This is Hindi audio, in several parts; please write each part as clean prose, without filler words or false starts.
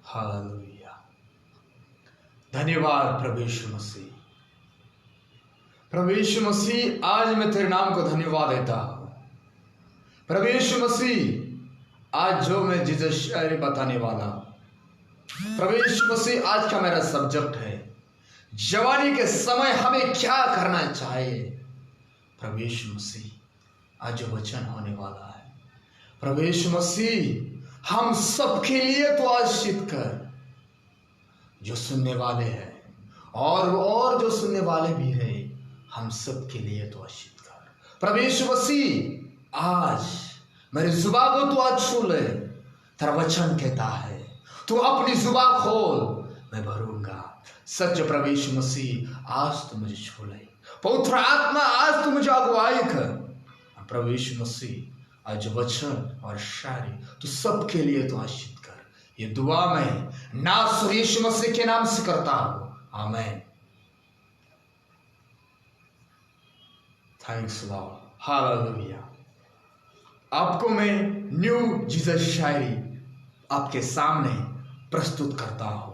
हालेलुया। धन्यवाद प्रभु यीशु मसीह। प्रभु यीशु मसीह, आज मैं तेरे नाम को धन्यवाद देता हूँ। प्रभु यीशु मसीह, आज जो मैं जीसस शायरी बताने वाला हूँ, प्रभु यीशु मसीह, आज का मेरा सब्जेक्ट है जवानी के समय हमें क्या करना चाहिए। प्रभु यीशु मसीह, आज जो वचन होने वाला है, प्रभु यीशु मसीह, हम सबके लिए तो आशीष कर, जो सुनने वाले हैं और जो सुनने वाले भी हैं, हम सबके लिए तो आशीष कर। प्रभु यीशु मसीह, आज मेरी जुबान को तो आज छू ले। तेरा वचन कहता है तू अपनी जुबान खोल, मैं भरूंगा। सच प्रभु यीशु मसीह, आज तू मुझे छू ले। पवित्र आत्मा, आज तू मुझे अगुवाई कर। प्रभु यीशु मसीह, आज वचन और शायरी तो सबके लिए तो आशीष कर। ये दुआ मैं नासर यीशु मसीह के नाम से करता हूं, आमीन। Thanks Lord, hallelujah. आपको मैं न्यू जीसस शायरी आपके सामने प्रस्तुत करता हूं।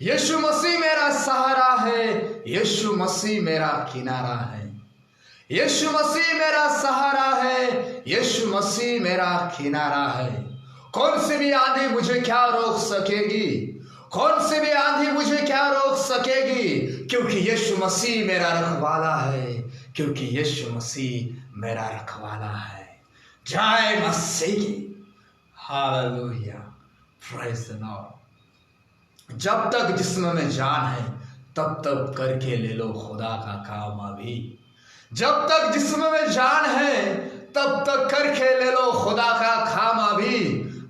यीशु मसीह मेरा सहारा है, यीशु मसीह मेरा किनारा है। यीशु मसीह मेरा सहारा है, यीशु मसीह मेरा किनारा है। कौन सी भी आंधी मुझे क्या रोक सकेगी, कौन सी भी आंधी मुझे क्या रोक सकेगी, क्योंकि यीशु मसीह मेरा रखवाला है, क्योंकि यीशु मसीह मेरा रखवाला है। जय मसीह, हालेलुया, प्रेज द लॉर्ड। जब तक जिस्म में जान है तब तक करके ले लो खुदा का काम अभी। जब तक जिस्म में जान है तब तक करके ले लो खुदा का काम अभी।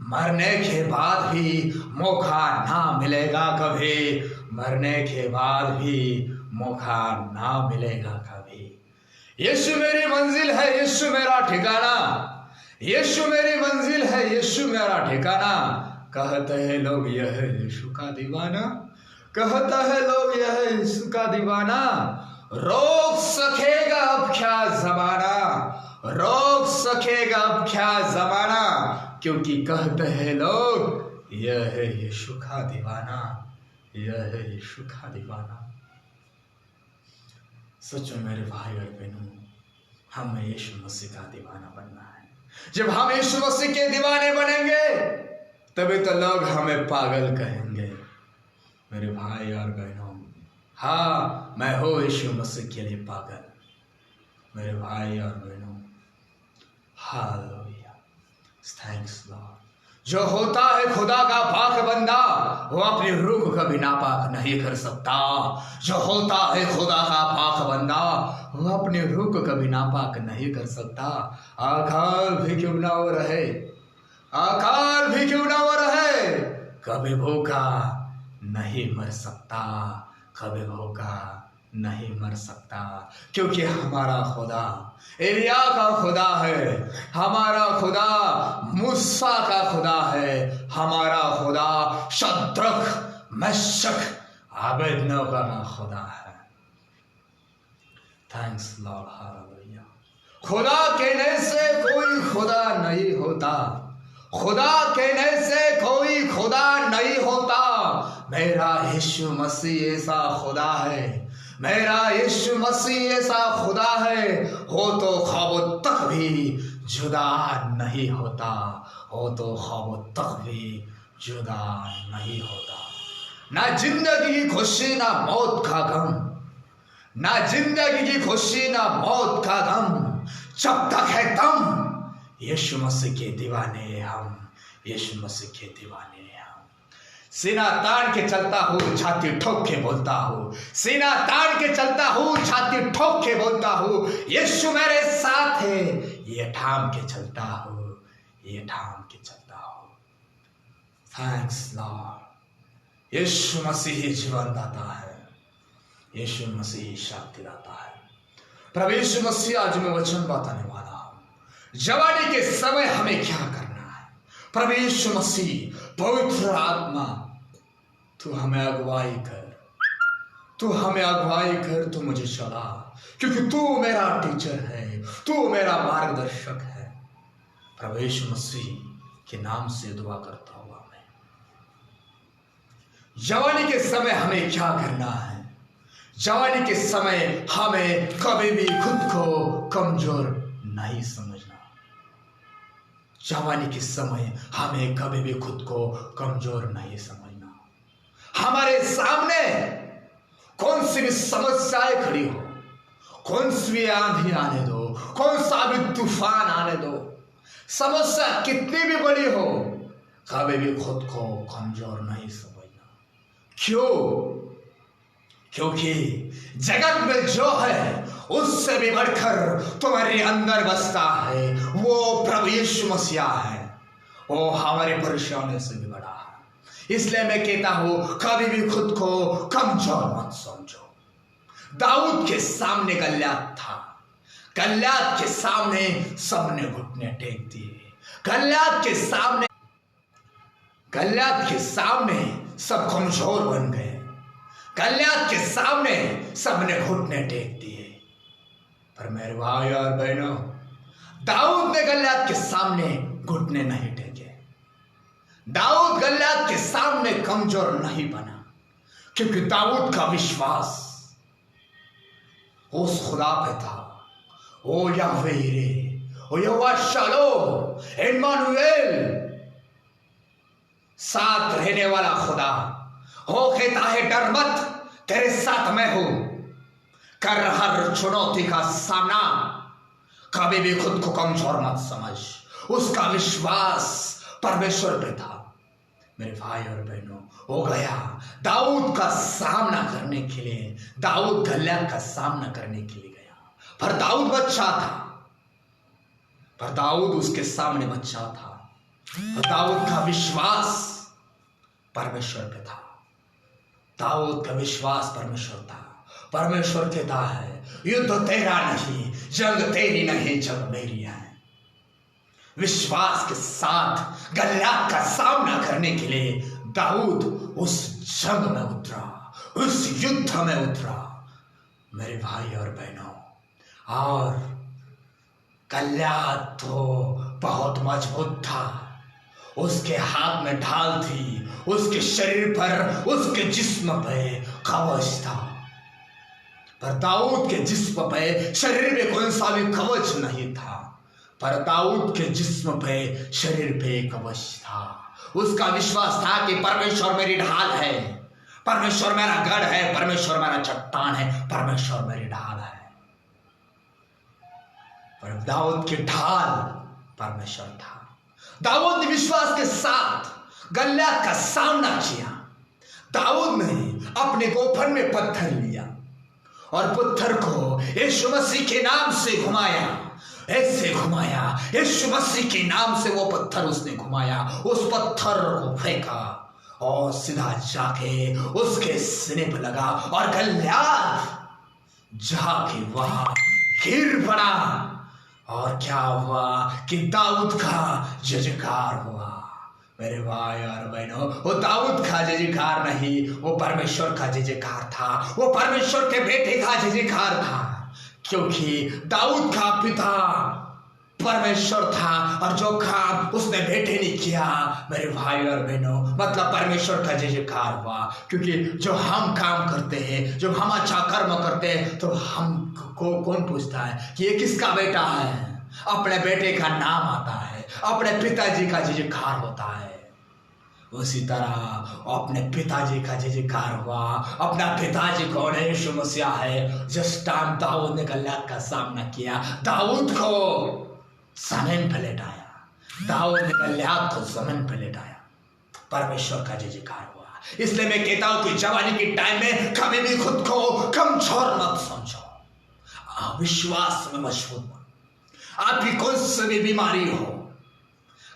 मरने के बाद भी मौका ना मिलेगा कभी, मरने के बाद भी मौका ना मिलेगा कभी। यीशु मेरी मंजिल है, यीशु मेरा ठिकाना, यीशु मेरी मंजिल है, यीशु मेरा ठिकाना। कहते हैं लोग यह यीशु का दीवाना, कहता है लोग यह यीशु का दीवाना। रोक सकेगा अब क्या जमाना, रोक सकेगा अब क्या जमाना, क्योंकि कहते हैं लोग यह है यीशु का दीवाना, यह है यीशु का दीवाना। सच में मेरे भाई और बहनों, हमें यीशु मसीह का दीवाना बनना है। जब हम यीशु मसीह के दीवाने बनेंगे तभी तो लोग हमें पागल कहेंगे। मेरे भाई और बहनों, हाँ, मैं हूँ यीशु मसीह के लिए पागल। मेरे भाई और बहनों, हालेलुया, थैंक्स लॉर्ड। जो होता है खुदा का पाक बंदा, वो अपनी रूह को कभी नापाक नहीं कर सकता। जो होता है खुदा का पाक बंदा, वो अपनी रूह को कभी नापाक नहीं कर सकता। अकाल भी क्यों ना हो रहे, अकाल भी क्यों ना हो रहे, कभी भूखा नहीं मर सकता, कभी भूखा नहीं मर सकता, क्योंकि हमारा खुदा एलिया का खुदा है, हमारा खुदा मूसा का खुदा है, हमारा खुदा शद्रक मेशक अबेदनगो का खुदा है। Thanks Lord, hallelujah. खुदा कहने से कोई खुदा नहीं होता, खुदा कहने से कोई खुदा नहीं होता। मेरा यीशु मसीह ऐसा खुदा है, मेरा यीशु मसीह ऐसा खुदा है, हो तो ख्वाबों तक भी जुदा नहीं होता, हो तो ख्वाबों तक भी जुदा नहीं होता। ना जिंदगी की खुशी ना मौत का गम, ना जिंदगी की खुशी ना मौत का गम, जब तक है दम यीशु मसीह के दीवाने हम, यीशु मसीह के दीवाने हम। सीना तान के चलता हूँ, छाती ठोक के बोलता हूँ, सीना तान के चलता हूँ, छाती ठोक के बोलता हूँ, यीशु मेरे साथ है, ये ठाम के चलता हूँ, ये ठाम के चलता हूँ। Thanks Lord. यीशु मसीह जीवन दाता है, यीशु मसीह शक्ति दाता है। प्रभु यीशु मसीह, आज मैं वचन बताने वाला हूँ, जवानी के समय हमें क्या करना है। प्रभु यीशु मसीह, पवित्र आत्मा, तू हमें अगुवाई कर, तू हमें अगुवाई कर, तू मुझे चला, क्योंकि तू मेरा टीचर है, तू मेरा मार्गदर्शक है। प्रभु यीशु मसीह के नाम से दुआ करता हुआ मैं, जवानी के समय हमें क्या करना है? जवानी के समय हमें कभी भी खुद को कमजोर नहीं समझना। जवानी के समय हमें कभी भी खुद को कमजोर नहीं समझना। हमारे सामने कौन सी भी समस्याएं खड़ी हो, कौन सी भी आंधी आने दो, कौन सा भी तूफान आने दो, समस्या कितनी भी बड़ी हो, कभी भी खुद को कमजोर नहीं समझना। क्यों? क्योंकि जगत में जो है उससे भी बढ़कर तुम्हारे अंदर बसता है, वो प्रभु यीशु मसीह है। वो हमारे परेशानी से भी बड़ा है। इसलिए मैं कहता हूं, कभी भी खुद को कमजोर मत समझो। दाऊद के सामने गलियात था। गलियात के सामने सबने घुटने टेक दिए। गलियात के सामने सब कमजोर बन गए। गलियात के सामने सबने घुटने टेक दिए। पर मेरे भाई और बहनों, दाऊद ने गलियात के सामने घुटने नहीं टेके। दाऊद गलियात के सामने कमजोर नहीं बना, क्योंकि दाऊद का विश्वास उस खुदा पे था। ओ याहवे यिरे, ओ यहोवा शालोम, इम्मानुएल, साथ रहने वाला खुदा। हो कहता है, डर मत, तेरे साथ मैं हूं। कर हर चुनौती का सामना। कभी भी खुद को कमजोर मत समझ। उसका विश्वास परमेश्वर पे था। मेरे भाई और बहनों, हो गया दाऊद का सामना करने के लिए। दाऊद गलियात का सामना करने के लिए गया, पर दाऊद बच्चा था। पर दाऊद उसके सामने बच्चा था। और दाऊद का विश्वास परमेश्वर पे था। दाऊद का विश्वास परमेश्वर था। परमेश्वर कहता है, युद्ध तेरा नहीं, जंग तेरी नहीं, जंग मेरी है। विश्वास के साथ गलियात का सामना करने के लिए दाऊद उस जंग में उतरा, उस युद्ध में उतरा। मेरे भाई और बहनों, और गलियात तो बहुत मजबूत था। उसके हाथ में ढाल थी, उसके शरीर पर, उसके जिस्म पे कवच था। पर दाऊद के जिस्म पे, शरीर पे कोई सा भी कवच नहीं था। पर दाऊद के जिस्म पे, शरीर पे कवच था। उसका विश्वास था कि परमेश्वर मेरी ढाल है, परमेश्वर मेरा गढ़ है, परमेश्वर मेरा चट्टान है, परमेश्वर मेरी ढाल है। पर दाऊद की ढाल परमेश्वर था। दाऊद ने विश्वास के साथ गलियात का सामना किया। दाऊद ने अपने गोफन में पत्थर लिया और पत्थर को यीशु मसीह के नाम से घुमाया, ऐसे घुमाया। यीशु मसीह के नाम से वो पत्थर उसने घुमाया, उस पत्थर को फेंका और सीधा जाके उसके सीने पर लगा और गलियात जाके वहां गिर पड़ा। और क्या हुआ कि दाऊद का जयजयकार हुआ। मेरे भाई और बहनों, वो दाऊद का जयजयकार नहीं, वो परमेश्वर का जयजयकार था। वो परमेश्वर के बेटे का जयजयकार था, क्योंकि दाऊद का पिता परमेश्वर था और जो काम उसने बेटे ने किया, मेरे भाई और बहनों, मतलब परमेश्वर का जयजयकार हुआ। क्योंकि जो हम काम करते हैं, जब हम अच्छा कर्म करते हैं, तो हम कौन पूछता है कि ये किसका बेटा है? अपने बेटे का नाम आता है, अपने पिताजी का जयजयकार होता है। उसी तरह अपने पिताजी का जयजयकार हुआ। अपना पिताजी कौन है? यीशु मसीह है। जिस टाइम दाऊद ने गलियात का सामना किया, दाऊद को जमीन पर लेटाया, दाऊद ने गलियात को जमीन पर लेटाया। परमेश्वर का जयजयकार हुआ। इसलिए मैं कहता हूं कि जवानी के टाइम में कभी भी खुद को कमजोर मत समझो, विश्वास में मजबूत बनो। आपकी कौन सी भी बीमारी हो,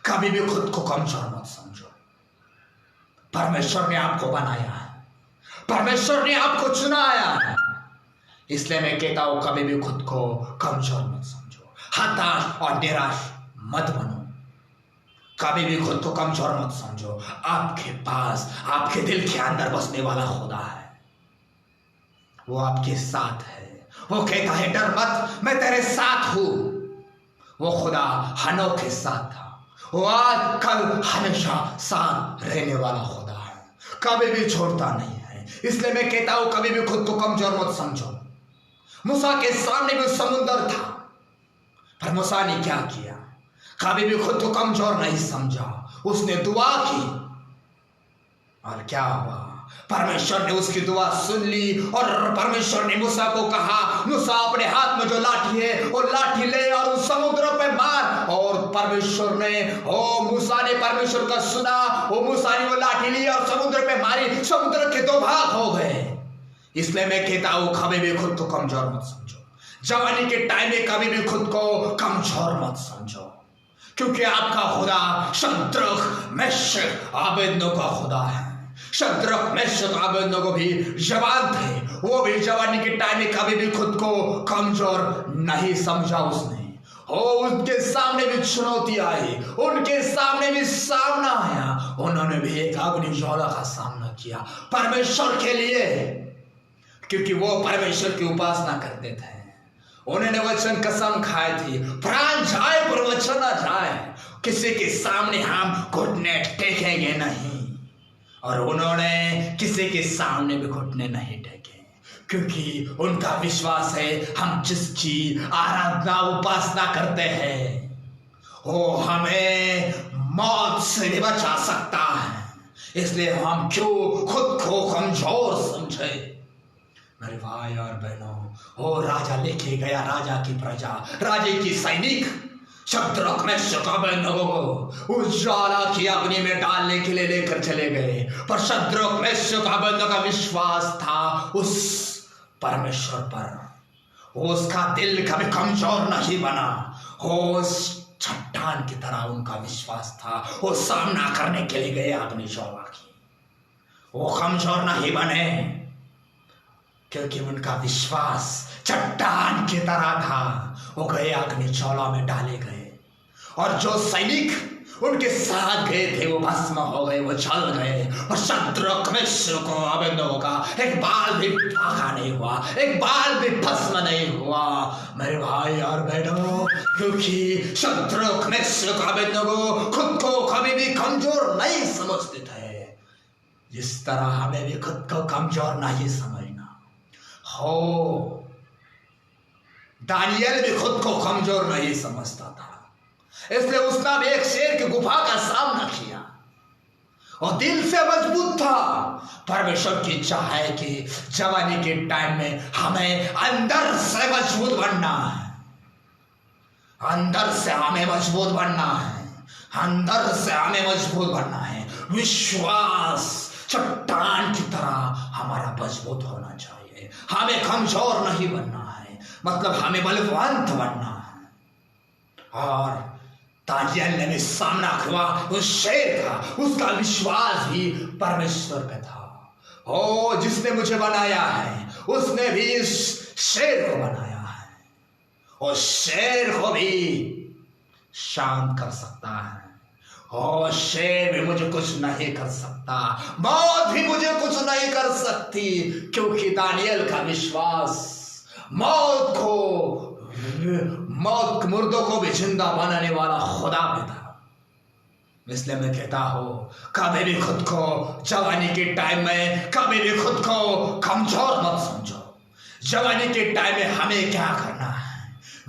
कभी भी खुद को कमजोर मत समझो। परमेश्वर ने आपको बनाया है, परमेश्वर ने आपको चुनाया है। इसलिए मैं कहता हूं, कभी भी खुद को कमजोर मत समझो, हताश और निराश मत बनो। कभी भी खुद को कमजोर मत समझो। आपके पास, आपके दिल के अंदर बसने वाला खुदा है, वो आपके साथ है। वो कहता है, डर मत, मैं तेरे साथ हूं। वो खुदा हनोक के साथ था, वो आज कल हमेशा साथ रहने वाला खुदा है। कभी भी छोड़ता नहीं है। इसलिए मैं कहता हूं कभी भी खुद को कमजोर मत समझो। मूसा के सामने भी समुद्र था, पर मूसा ने क्या किया? कभी भी खुद को कमजोर नहीं समझा, उसने दुआ की और क्या हुआ? परमेश्वर ने उसकी दुआ सुन ली और परमेश्वर ने मूसा को कहा, मूसा अपने हाथ में जो लाठी है वो लाठी ले और उस समुद्र पे मार। और परमेश्वर ने मूसा ने परमेश्वर का सुना, मूसा ने वो लाठी ली और समुद्र पे मारी, समुद्र के दो भाग हो गए। इसलिए मैं कहता हूं कभी भी खुद को कमजोर मत समझो। जवानी के टाइम में कभी भी खुद को कमजोर मत समझो, क्योंकि आपका खुदा शद्रक मेशक आबेदनगो का खुदा है। शद्रक मेशक आबेदनगो भी जवान थे, वो भी जवानी के टाइम में कभी भी खुद को कमजोर नहीं समझा उसने। उनके सामने भी चुनौती आई, उनके सामने भी सामना आया, उन्होंने भी एक अग्नि ज्वाला का सामना किया परमेश्वर के लिए, क्योंकि वो परमेश्वर की उपासना करते थे। उन्होंने वचन कसम खाई थी, प्राण जाए पर वचन न जाए, किसी के सामने हम घुटने टेकेंगे नहीं। और उन्होंने किसी के सामने भी घुटने नहीं टेके, क्योंकि उनका विश्वास है हम जिसकी आराधना उपासना करते हैं वो हमें मौत से भी बचा सकता है। इसलिए हम क्यों खुद को कमजोर समझे? मेरे भाई और बहनों, राजा लेके गया राजा की प्रजा, राजे की सैनिक शद्रक मेशक अबेदनगो को उस ज्वाला की अग्नि में डालने के लिए लेकर चले गए। पर शद्रक मेशक अबेदनगो का विश्वास था उस परमेश्वर पर, उसका दिल कभी कमजोर नहीं बना। उस चट्टान की तरह उनका विश्वास था, वो सामना करने के लिए गए अग्नि ज्वाला की। वो कमजोर नहीं बने, क्योंकि उनका विश्वास चट्टान की तरह था। वो गए अग्नि ज्वाला में डाले गए, और जो सैनिक उनके साथ गए थे वो भस्म हो गए, वो जल गए। और शद्रक मेशक अबेदनगो का एक बाल भी फाका नहीं हुआ, एक बाल भी भस्म नहीं हुआ। मेरे भाई और बहनों, क्योंकि शद्रक मेशक अबेदनगो खुद को कभी भी कमजोर नहीं समझते थे, जिस तरह हमें भी खुद को कमजोर नहीं समझना हो। दानियल भी खुद को कमजोर नहीं समझता था, इसलिए उसने भी एक शेर की गुफा का सामना किया और दिल से मजबूत था। परमेश्वर की इच्छा है कि जवानी के टाइम में हमें अंदर से मजबूत बनना है, अंदर से हमें मजबूत बनना है, अंदर से हमें मजबूत बनना है। विश्वास चट्टान की तरह हमारा मजबूत होना चाहिए, हमें कमजोर नहीं बनना है, मतलब हमें बलवंत बनना है। और दानियल ने भी सामना हुआ उस शेर का, उसका विश्वास भी परमेश्वर पे था। जिसने मुझे बनाया है उसने भी इस शेर को बनाया है, और शेर को भी शांत कर सकता है। शेर भी मुझे कुछ नहीं कर सकता, मौत भी मुझे कुछ नहीं कर सकती, क्योंकि दानियल का विश्वास मौत मुर्दों को भी जिंदा बनाने वाला खुदा में था। इसलिए मैं कहता हूं कभी भी खुद को जवानी के टाइम में कभी भी खुद को कमजोर मत समझो। जवानी के टाइम में हमें क्या करना है?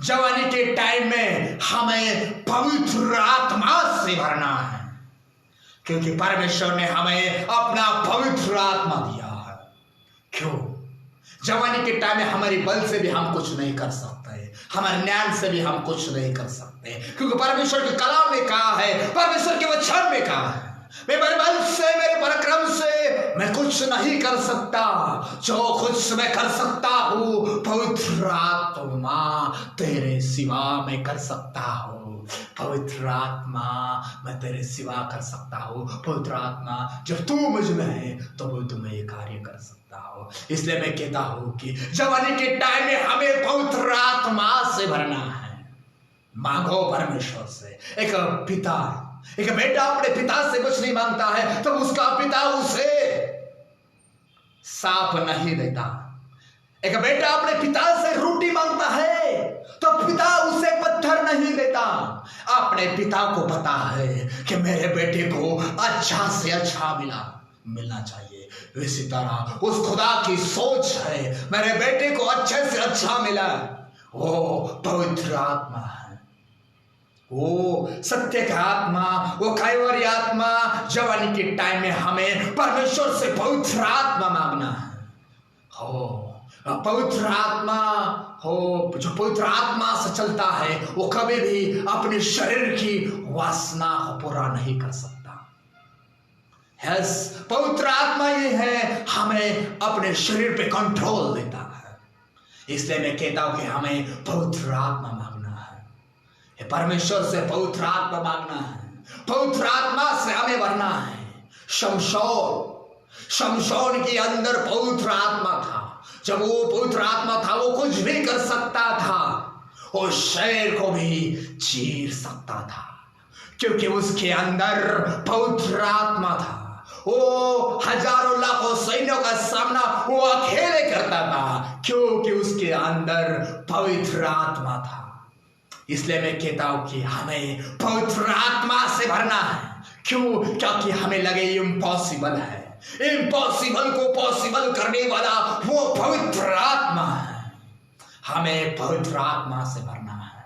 जवानी के टाइम में हमें पवित्र आत्मा से भरना है, क्योंकि परमेश्वर ने हमें अपना पवित्र आत्मा दिया है। क्यों? जवानी के टाइम में हमारी बल से भी हम कुछ नहीं कर सकते, हमारे ज्ञान से भी हम कुछ नहीं कर सकते, क्योंकि परमेश्वर के कलाम में कहा है, परमेश्वर के वचन में कहा है, मैं मेरे बल से मेरे पराक्रम से मैं कुछ नहीं कर सकता, जो कुछ मैं कर सकता हूँ पवित्र आत्मा तेरे सिवा मैं कर सकता हूँ। पवित्र आत्मा मैं तेरे सिवा कर सकता हूँ। पवित्र आत्मा जब तू मुझ में है तो वो तुम्हें ये कार्य कर सकता हो। इसलिए मैं कहता हूँ कि जवानी के टाइम में हमें पवित्र आत्मा से भरना है। मांगो परमेश्वर से। एक बेटा अपने पिता से कुछ नहीं मांगता है तो उसका पिता उसे सांप नहीं देता। एक बेटा अपने पिता से रोटी मांगता है तो पिता उसे पत्थर नहीं देता। अपने पिता को पता है कि मेरे बेटे को अच्छा से अच्छा मिला, मिलना चाहिए। इसी तरह उस खुदा की सोच है, मेरे बेटे को अच्छे से अच्छा मिला, वो पवित्र आत्मा है, वो सत्य का आत्मा, वो कैवरी आत्मा। जवानी के टाइम में हमें परमेश्वर से पवित्र आत्मा मांगना है। हो पवित्र आत्मा हो, जो पवित्र आत्मा से चलता है वो कभी भी अपने शरीर की वासना को पूरा नहीं कर सकता। यस, पवित्र आत्मा ये है, हमें अपने शरीर पे कंट्रोल देता है। इसलिए मैं कहता हूं कि हमें पवित्र आत्मा मांगना है, परमेश्वर से पवित्र आत्मा मांगना है, पवित्र आत्मा से हमें भरना है। शमशोन के अंदर पवित्र आत्मा था। जब वो पवित्र आत्मा था, वो कुछ भी कर सकता था, वो शेर को भी चीर सकता था, क्योंकि उसके अंदर पवित्र आत्मा था। वो हजारों लाखों सैन्यों का सामना वो अकेले करता था, क्योंकि उसके अंदर पवित्र आत्मा था। इसलिए मैं कहता हूं कि हमें पवित्र आत्मा से भरना है। क्यों? क्योंकि हमें लगे इम्पॉसिबल है, इम्पॉसिबल को पॉसिबल करने वाला वो पवित्र आत्मा है। हमें पवित्र आत्मा से भरना है।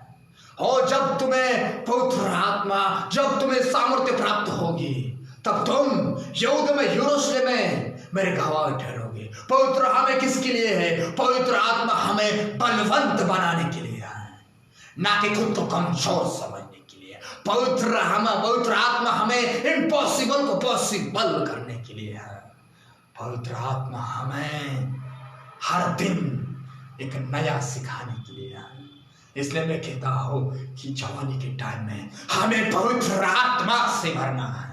और जब तुम्हें पवित्र आत्मा, जब तुम्हें सामर्थ्य प्राप्त होगी, तब तुम यहूदा में, यरूशलेम में मेरे गवाह ठहरोगे। पवित्र हमें किसके लिए है? पवित्र आत्मा हमें बलवंत बनाने के लिए है, ना कि खुद को कमजोर समझने के लिए। पवित्र आत्मा हमें इम्पॉसिबल को पॉसिबल करने के लिए है। पवित्र आत्मा हमें हर दिन एक नया सिखाने के लिए है। इसलिए मैं कहता हूं कि जवानी के टाइम में हमें पवित्र आत्मा से भरना है।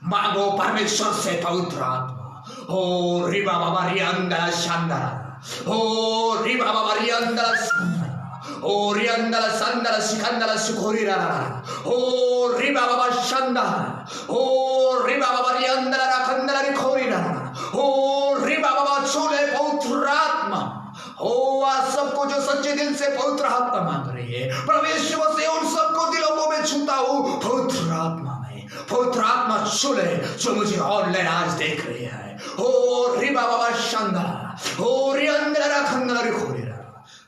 मांगो परमेश्वर से पवित्र आत्मा। ओ रिबा बाबा रियंदला शांदरा, ओ रिबा बाबा रियंदला शांदरा, ओ रियंदला संदला सिकंदला सुखोरीरा, ओ रिबा बाबा शांदरा, ओ रिबा बाबा रियंदला रखंदला रिखोरीरा, ओ रिबा बाबा चूले पवित्र आत्मा। ओ आज सबको जो सच्चे दिल से पवित्र आत्मा मांग रही है, परमेश्वर से उन सबको दिलों को मैं छूता हूं पवित्र आत्मा में। पवित्र आत्मा चुले जो मुझे ऑनलाइन आज देख रही है। ओ रिबा बाबा शांदरा, ओ रियंदरा खंदरा रिखोरीरा।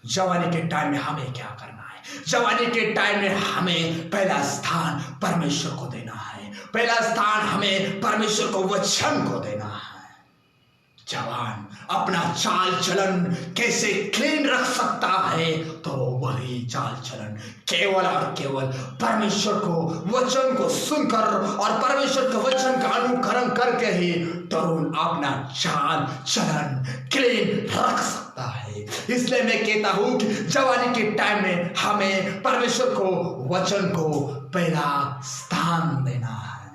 जवानी के टाइम में हमें क्या करना है? जवानी के टाइम में हमें पहला स्थान परमेश्वर को देना है। पहला स्थान हमें परमेश्वर को, वचन को देना है। जवान अपना चाल चलन कैसे क्लीन रख सकता है? तो वही चाल चलन केवल और केवल परमेश्वर को, वचन को सुनकर और परमेश्वर के वचन का अनुकरण करके ही तरुण अपना चाल चलन क्लीन रख सकता है। इसलिए मैं कहता हूं कि जवानी के टाइम में हमें परमेश्वर को, वचन को पहला स्थान देना है।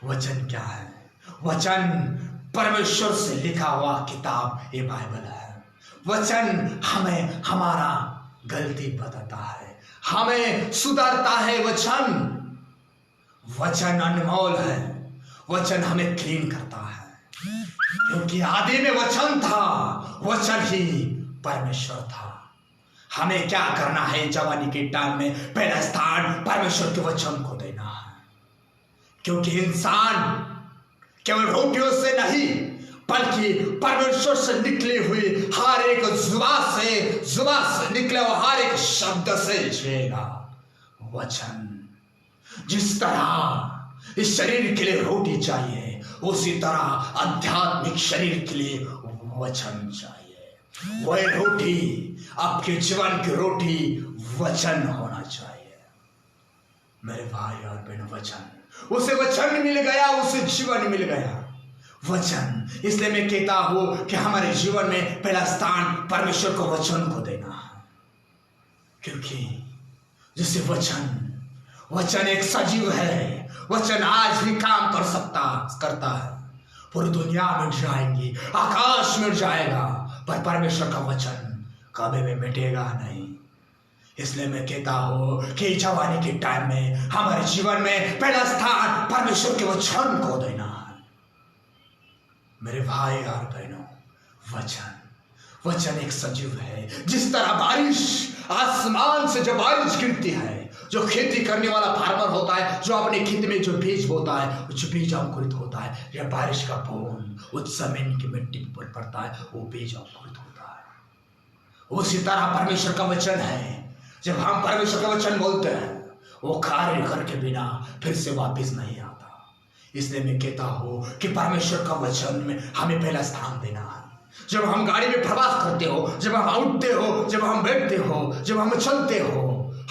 वचन क्या है? वचन परमेश्वर से लिखा हुआ किताब, ये बाइबल है। वचन हमें हमारा गलती बताता है, हमें सुधारता है। वचन अनमोल है। वचन हमें क्लीन करता है, क्योंकि आदि में वचन था, वचन ही परमेश्वर था। हमें क्या करना है? जवानी के टाइम में पहला स्थान परमेश्वर के वचन को देना है, क्योंकि इंसान केवल रोटियों से नहीं बल्कि परमेश्वर से निकली हुई हर एक जुबान से निकले हुए हर एक शब्द से जिएगा। वचन, जिस तरह इस शरीर के लिए रोटी चाहिए, उसी तरह आध्यात्मिक शरीर के लिए वचन चाहिए। वह रोटी, आपके जीवन की रोटी वचन होना चाहिए। मेरे भाई और बहनों, वचन, उसे वचन मिल गया, उसे जीवन मिल गया। वचन, इसलिए मैं कहता हूं कि हमारे जीवन में पहला स्थान परमेश्वर को, वचन को देना है, क्योंकि जैसे वचन एक सजीव है। वचन आज भी काम करता है। पूरी दुनिया मिट जाएंगी, आकाश मिट जाएगा, पर परमेश्वर का वचन कभी भी मिटेगा नहीं। इसलिए मैं कहता हूं कि जवानी के टाइम में हमारे जीवन में पहला स्थान परमेश्वर के वचन को देना है। मेरे भाई और बहनों, वचन एक सजीव है। जिस तरह बारिश, आसमान से जब बारिश गिरती है, जो खेती करने वाला फार्मर होता है, जो अपने खेत में जो बीज बोता है, जो बीज अंकुरित होता है, या बारिश का बूंद उस जमीन की मिट्टी पर पड़ता है, वो बीज अंकुरित होता है। उसी तरह परमेश्वर का वचन है, जब हम परमेश्वर का वचन बोलते हैं, वो कार्य करके बिना फिर से वापस नहीं आता। इसलिए मैं कहता हूँ कि परमेश्वर का वचन में हमें पहला स्थान देना है। जब हम गाड़ी में प्रवास करते हो, जब हम उठते हो, जब हम बैठते हो, जब हम चलते हो,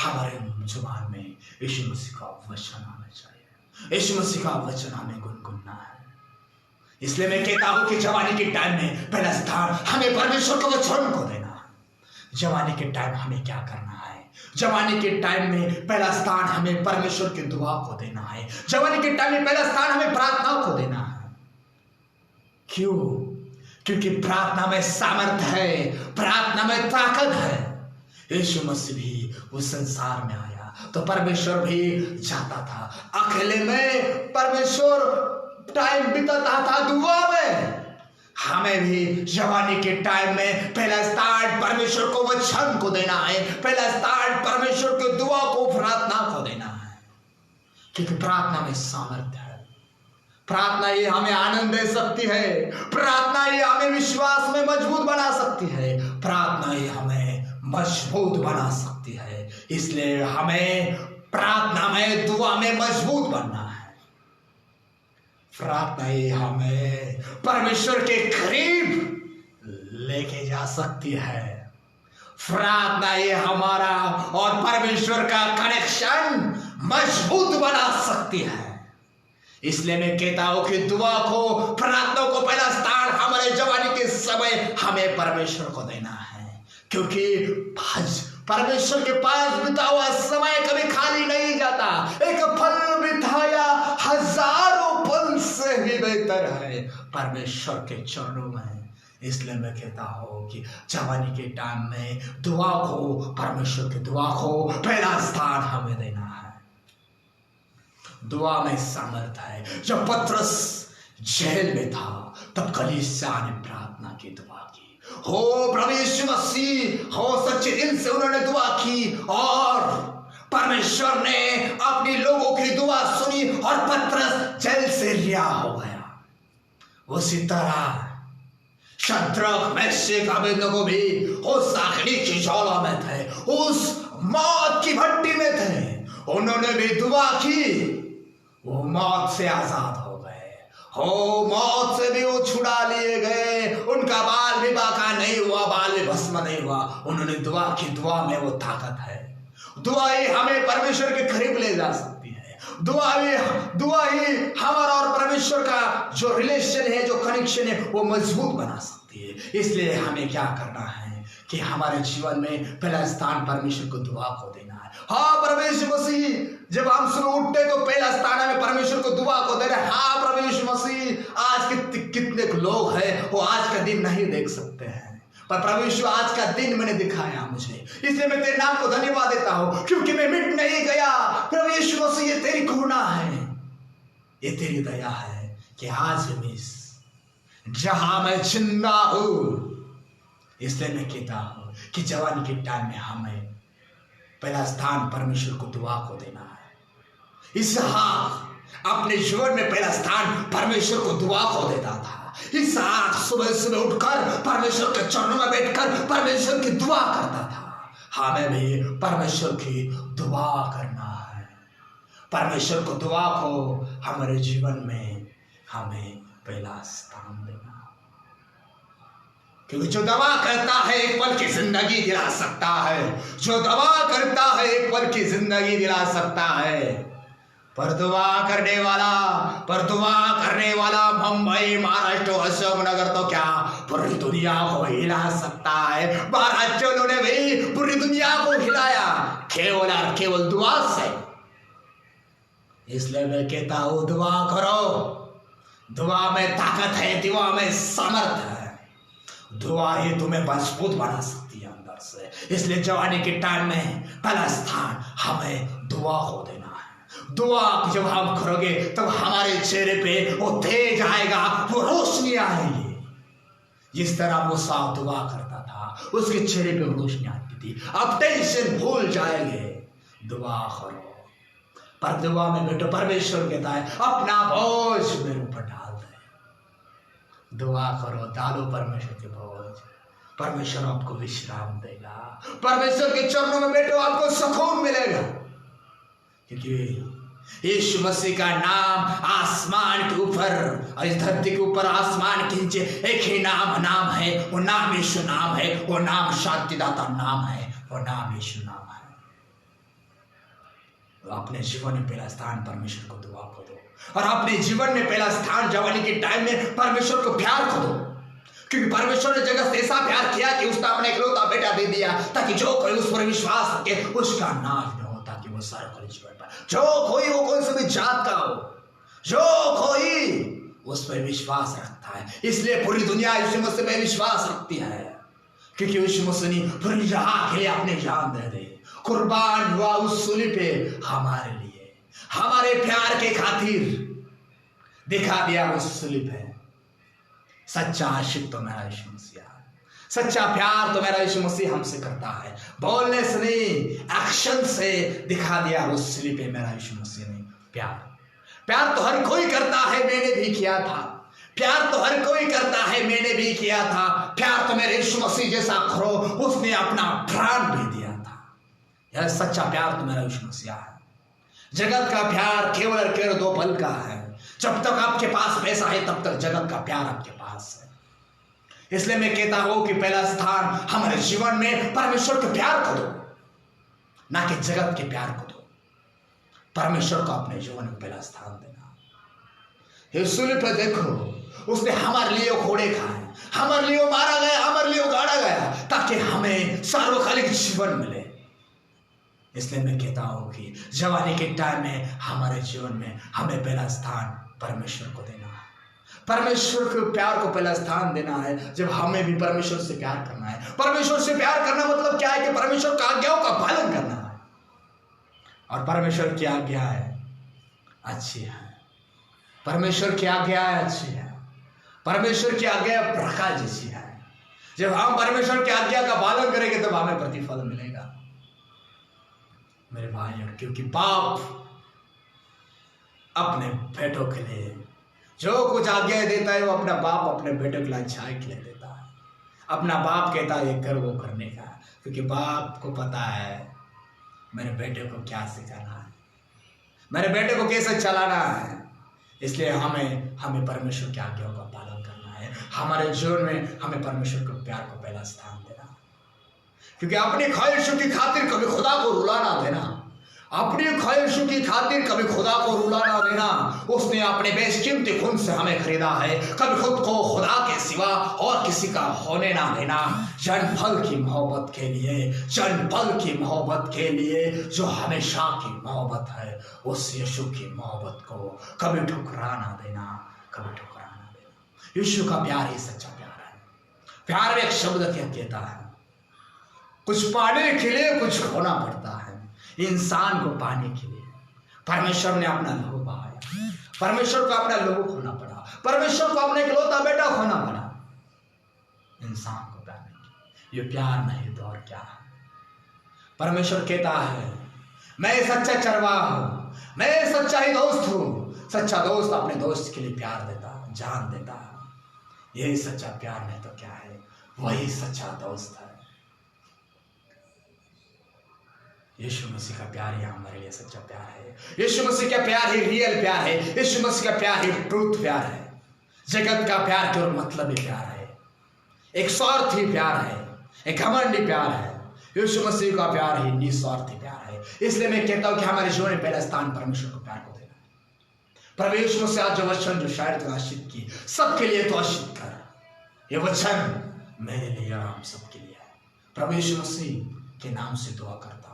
हमारे जुबान में यीशु मसीह का वचन आना चाहिए। यीशु मसीह का वचन हमें गुनगुनाना है। इसलिए मैं कहता हूँ कि जवानी के टाइम में पहला स्थान हमें परमेश्वर के वचन को देना है। जवानी के टाइम हमें क्या करना है? जवानी के टाइम में पहला स्थान हमें परमेश्वर की दुआ को देना है। जवानी के टाइम में पहला स्थान हमें प्रार्थना को देना है। क्यों? क्योंकि प्रार्थना में सामर्थ्य है, प्रार्थना में ताकत है। यीशु मसीह भी उस संसार में आया तो परमेश्वर भी चाहता था, अकेले में परमेश्वर टाइम बिताता था दुआ में। हमें भी जवानी के टाइम में पहला स्थान परमेश्वर को वचन को देना है, पहला स्थान परमेश्वर की दुआ को, प्रार्थना को देना है। क्योंकि प्रार्थना में सामर्थ्य है। प्रार्थना ये हमें आनंद दे सकती है, प्रार्थना ये हमें विश्वास में मजबूत बना सकती है, प्रार्थना ये हमें मजबूत बना सकती है। इसलिए हमें प्रार्थना में, दुआ में मजबूत बनना है। प्रार्थना ये हमें परमेश्वर के करीब लेके जा सकती है। प्रार्थना ये हमारा और परमेश्वर का कनेक्शन मजबूत बना सकती है। इसलिए मैं कहता हूं कि दुआ को, प्रार्थना को पहला स्थान हमारे जवानी के समय हमें परमेश्वर को देना है। क्योंकि परमेश्वर के पास बिता हुआ समय कभी खाली नहीं जाता। एक पल बिताया हजारों पल से भी बेहतर है परमेश्वर के चरणों में। इसलिए मैं कहता हूं कि जवानी के टाइम में दुआ को, परमेश्वर की दुआ को पहला स्थान हमें देना है। दुआ में सामर्थ है। जब पतरस जेल में था तब कलीसिया ने प्रार्थना की, दुआ की। हो प्रभु यीशु मसीह, हो सच्चे दिल से उन्होंने दुआ की और परमेश्वर ने अपने लोगों की दुआ सुनी और पतरस जेल से रिहा हो गया। उसी तरह शद्रक, मेशक, अबेदनगो भी उस आखिरी की ज्वाला में थे, उस मौत की भट्टी में थे। उन्होंने भी दुआ की, वो मौत से आजाद हो गए। हो मौत से भी वो छुड़ा लिए गए। उनका बाल भी बाका नहीं हुआ, बाल भी भस्म नहीं हुआ। उन्होंने दुआ की। दुआ में वो ताकत है। दुआ ही हमें परमेश्वर के करीब ले जा सकती है। दुआ ही हमारा और परमेश्वर का जो रिलेशन है, जो कनेक्शन है, वो मजबूत बना सकती है। इसलिए हमें क्या करना है कि हमारे जीवन में पहला स्थान परमेश्वर को, दुआ को देना है। हाँ परमेश्वर मसीह, जब हम सुबह उठते तो पहला स्थान हमें परमेश्वर को, दुआ को देना है। हाँ परमेश्वर मसीह, आज कितने लोग हैं वो आज का दिन नहीं देख सकते हैं, पर परमेश्वर आज का दिन मैंने दिखाया मुझे। इसलिए मैं तेरे नाम को धन्यवाद देता हूं, क्योंकि मैं मिट नहीं गया। परमेश्वर मसीह, ये तेरी करुणा है, ये तेरी दया है कि आज मैं जहां मैं जिंदा हूं। इसलिए मैं कहता हूं कि जवानी के टाइम में हमें पहला स्थान परमेश्वर को, दुआ को देना है। इसहाक अपने जीवन में पहला स्थान परमेश्वर को, दुआ को देता था। इसहाक सुबह सुबह उठकर परमेश्वर के चरणों में बैठकर परमेश्वर की दुआ करता था। हमें भी परमेश्वर की दुआ करना है। परमेश्वर को, दुआ को हमारे जीवन में हमें पहला स्थान देना, क्योंकि जो दवा करता है एक पल की जिंदगी दिला सकता है। जो दवा करता है एक पल की जिंदगी दिला सकता है। पर दुआ करने वाला मुंबई, महाराष्ट्र, अशोकनगर तो क्या पूरी दुनिया को हिला सकता है। महाराष्ट्र ने भी पूरी दुनिया को हिलाया केवल और केवल दुआ से। इसलिए मैं कहता हूं, दुआ करो। दुआ में ताकत है, दुआ में सामर्थ है। दुआ ही तुम्हें मजबूत बना सकती है अंदर से। इसलिए जवानी के टाइम में पहला स्थान हमें दुआ को देना है। दुआ जब हम करोगे तब हमारे चेहरे पे वो तेज आएगा, वो रोशनी आएगी। जिस तरह मूसा दुआ करता था, उसके चेहरे पे रोशनी आती थी। अब टेंशन भूल जाएंगे। दुआ करो। पर दुआ में बेटो परमेश्वर कहता है अपना बोझ मेरे ऊपर डाल दे। दुआ करो, डालो परमेश्वर के बोझ, परमेश्वर आपको विश्राम देगा। परमेश्वर के चरणों में बेटो आपको सुकून मिलेगा, क्योंकि यीशु मसीह का नाम आसमान के ऊपर और इस धरती के ऊपर आसमान के नीचे एक ही नाम है, वो नाम यीशु नाम है, वो नाम शांतिदाता नाम है, वो नाम यीशु नाम है। अपने जीवन में पहला स्थान परमेश्वर को दुआ को दो, और अपने जीवन में पहला स्थान जवानी के टाइम में परमेश्वर को प्यार को दो, क्योंकि परमेश्वर ने जगत से ऐसा प्यार किया कि उसने अपने इकलौता बेटा दे दिया, ताकि जो कोई उस पर विश्वास रखे उसका नाश न हो, ताकि वो सार्वकालिक जीवन पाए। जो कोई वो कौन सी भी जात का हो, जो कोई उस पर विश्वास रखता है, इसलिए पूरी दुनिया यीशु मसीह में विश्वास रखती है, क्योंकि यीशु मसीह ने पूरी जहां के लिए अपनी जान दे दी, कुर्बान हुआ उस सूली पे हमारे लिए, हमारे प्यार के खातिर दिखा दिया उस सूली पे। सच्चा आशिक तो मेरा यीशु मसीह है, सच्चा प्यार तो मेरा यीशु मसीह हमसे करता है। बोलने से नहीं, एक्शन से दिखा दिया उस सूली पे मेरा यीशु मसीह ने प्यार। प्यार तो हर कोई करता है, मैंने भी किया था। प्यार तो हर कोई करता है, मैंने भी किया था। प्यार तो मेरे यीशु मसीह जैसा करो, उसने अपना प्राण भी दिया था। यह सच्चा प्यार तो मेरा यीशु मसीह है। जगत का प्यार केवल और केवल 2 पल का है। जब तक आपके पास पैसा है तब तक जगत का प्यार आपके पास है। इसलिए मैं कहता हूं कि पहला स्थान हमारे जीवन में परमेश्वर के प्यार को दो, ना कि जगत के प्यार को दो। परमेश्वर को अपने जीवन में पहला स्थान देना। यीशु पे देखो, उसने हमारे लिए घोड़े खाए, हमारे लिए मारा गया, हमारे लिए गाड़ा गया, ताकि हमें सार्वकालिक जीवन मिले। इसलिए मैं कहता हूं कि जवानी के टाइम में हमारे जीवन में हमें पहला स्थान परमेश्वर को देना है। परमेश्वर के प्यार को पहला स्थान देना है। जब हमें भी परमेश्वर से प्यार करना है। परमेश्वर से प्यार करना मतलब क्या है कि परमेश्वर की आज्ञाओं का पालन करना है, और परमेश्वर की आज्ञा है अच्छी है। परमेश्वर की आज्ञा अच्छी है। परमेश्वर की आज्ञा प्रकाश जैसी है। जब हम परमेश्वर की आज्ञा का पालन करेंगे तब हमें प्रतिफल मिलेगा मेरे भाइयों, क्योंकि बाप अपने बेटों के लिए जो कुछ आज्ञा देता है, वो अपना बाप अपने बेटों के लिए अच्छाई के लिए देता है। अपना बाप कहता है ये कर, वो करने का, क्योंकि बाप को पता है मेरे बेटे को क्या सिखाना है, मेरे बेटे को कैसे चलाना है। इसलिए हमें परमेश्वर की आज्ञाओं का पालन करना है। हमारे जीवन में हमें परमेश्वर के प्यार को पहला स्थान देना, क्योंकि अपनी ख्वाहिशों की खातिर कभी खुदा को रुलाना देना, अपनी ख्वाहिशों की खातिर कभी खुदा को रुलाना देना। उसने अपने बेशकीमती खून से हमें खरीदा है। कभी खुद को खुदा के सिवा और किसी का होने ना देना। जन्म फल की मोहब्बत के लिए, जन्म फल की मोहब्बत के लिए जो हमेशा की मोहब्बत है, उस यीशु की मोहब्बत को कभी ठुकरा ना देना, कभी ठुकरा ना देना। यीशु का प्यार ही सच्चा प्यार है। प्यार में एक शब्द क्या कहता है, कुछ पाने के लिए कुछ खोना पड़ता है। इंसान को पाने के लिए परमेश्वर ने अपना लहू बहाया, परमेश्वर को अपना लहू खोना पड़ा, परमेश्वर को अपने इकलौता बेटा खोना पड़ा इंसान को पाने के लिए। ये प्यार नहीं तो और क्या है। परमेश्वर कहता है मैं सच्चा चरवाहा हूं, मैं सच्चा ही दोस्त हूं। सच्चा दोस्त अपने दोस्त के लिए प्यार देता, जान देता। यही सच्चा प्यार नहीं तो क्या है, वही सच्चा दोस्त है। यीशु मसीह का प्यार ही हमारे लिए सच्चा प्यार है। यीशु मसीह का प्यार ही रियल प्यार है। यीशु मसीह का प्यार ही ट्रूथ प्यार है। जगत का प्यार केवल मतलबी प्यार है, एक स्वार्थी प्यार है, एक घमंडी प्यार है। यीशु मसीह का प्यार ही निस्वार्थी प्यार है। इसलिए मैं कहता हूं कि हमारे जीवन में पहला स्थान परमेश्वर को प्यार को देना है। प्रभु यीशु मसीह आज जो वचन जो शायद तो आशीष की सबके लिए तो आशीष कर, ये वचन मेरे लिए और हम सबके लिए है। प्रभु यीशु मसीह के नाम से दुआ करता हूं।